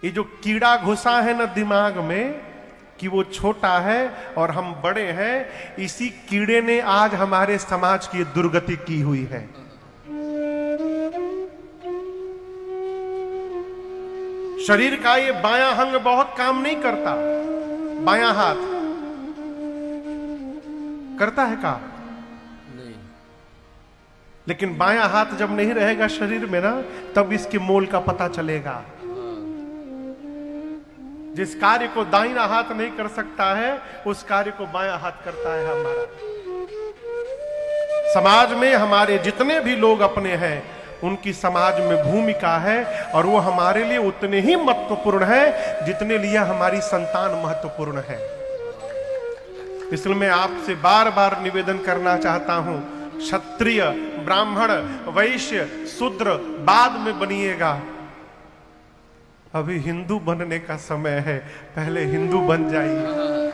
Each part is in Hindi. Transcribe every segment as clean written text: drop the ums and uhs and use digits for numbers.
ये जो कीड़ा घुसा है ना दिमाग में कि वो छोटा है और हम बड़े हैं, इसी कीड़े ने आज हमारे समाज की दुर्गति की हुई है। शरीर का ये बायां अंग बहुत काम नहीं करता, बायां हाथ करता है का नहीं, लेकिन बायां हाथ जब नहीं रहेगा शरीर में ना, तब इसके मोल का पता चलेगा। जिस कार्य को दाहिना हाथ नहीं कर सकता है, उस कार्य को बायां हाथ करता है हमारा। समाज में हमारे जितने भी लोग अपने हैं, उनकी समाज में भूमिका है, और वो हमारे लिए उतने ही महत्वपूर्ण है जितने लिए हमारी संतान महत्वपूर्ण है। इसलिए मैं आपसे बार बार निवेदन करना चाहता हूं, क्षत्रिय, ब्राह्मण, वैश्य, शूद्र बाद में बनिएगा, अभी हिंदू बनने का समय है। पहले हिंदू बन जाइए,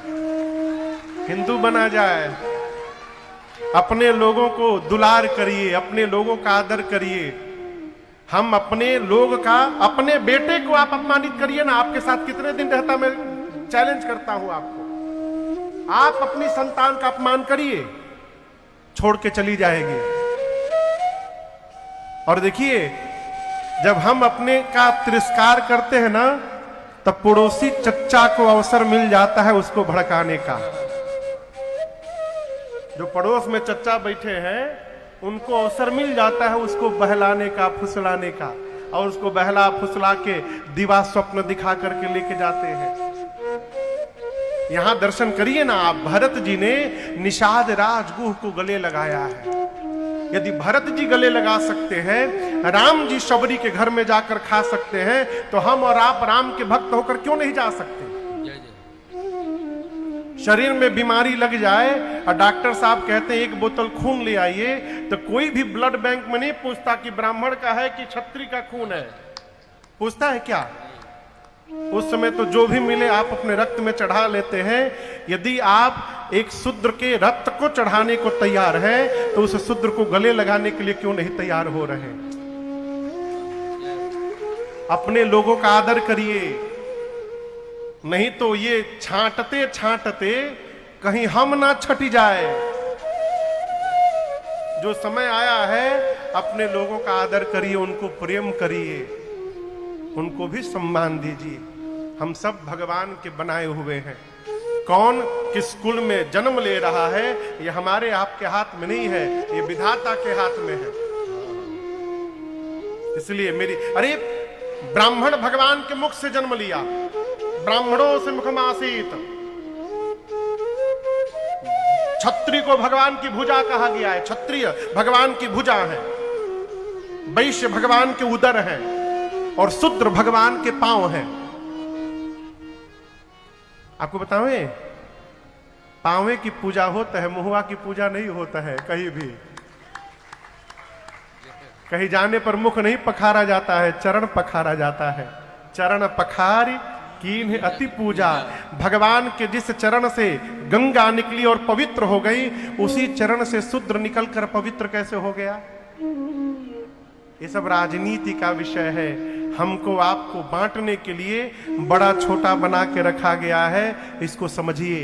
हिंदू बना जाए। अपने लोगों को दुलार करिए, अपने लोगों का आदर करिए। हम अपने लोग का, अपने बेटे को आप अपमानित करिए ना, आपके साथ कितने दिन रहता, मैं चैलेंज करता हूं आपको। आप अपनी संतान का अपमान करिए, छोड़ के चली जाएगी। और देखिए, जब हम अपने का तिरस्कार करते हैं ना, तब पड़ोसी चच्चा को अवसर मिल जाता है उसको भड़काने का। जो पड़ोस में चच्चा बैठे हैं, उनको अवसर मिल जाता है उसको बहलाने का, फुसलाने का, और उसको बहला फुसला के दिवा स्वप्न दिखा करके लेके जाते हैं। यहां दर्शन करिए ना आप, भरत जी ने निषाद राजगुह को गले लगाया है। यदि भरत जी गले लगा सकते हैं, राम जी शबरी के घर में जाकर खा सकते हैं, तो हम और आप राम के भक्त होकर क्यों नहीं जा सकते? शरीर में बीमारी लग जाए और डॉक्टर साहब कहते हैं 1 बोतल खून ले आइए, तो कोई भी ब्लड बैंक में नहीं पूछता कि ब्राह्मण का है कि क्षत्रिय का खून है। पूछता है क्या? उस समय तो जो भी मिले आप अपने रक्त में चढ़ा लेते हैं। यदि आप एक शूद्र के रक्त को चढ़ाने को तैयार हैं, तो उस शूद्र को गले लगाने के लिए क्यों नहीं तैयार हो रहे? अपने लोगों का आदर करिए, नहीं तो ये छांटते छांटते कहीं हम ना छट जाए। जो समय आया है, अपने लोगों का आदर करिए, उनको प्रेम करिए, उनको भी सम्मान दीजिए। हम सब भगवान के बनाए हुए हैं। कौन किस कुल में जन्म ले रहा है, ये हमारे आपके हाथ में नहीं है, ये विधाता के हाथ में है। इसलिए अरे ब्राह्मण भगवान के मुख से जन्म लिया, ब्राह्मणों से मुखमासीत। क्षत्रिय को भगवान की भुजा कहा गया है, क्षत्रिय भगवान की भुजा है, वैश्य भगवान के उदर है, और शूद्र भगवान के पांव हैं। आपको बतावे, पांवे की पूजा होता है, मुहुआ की पूजा नहीं होता है। कहीं भी कहीं जाने पर मुख नहीं पखारा जाता है, चरण पखारा जाता है। चरण पखारी कीन्ह अति पूजा। भगवान के जिस चरण से गंगा निकली और पवित्र हो गई, उसी चरण से शूद्र निकलकर पवित्र कैसे हो गया? ये सब राजनीति का विषय है। हमको आपको बांटने के लिए बड़ा छोटा बना के रखा गया है, इसको समझिए।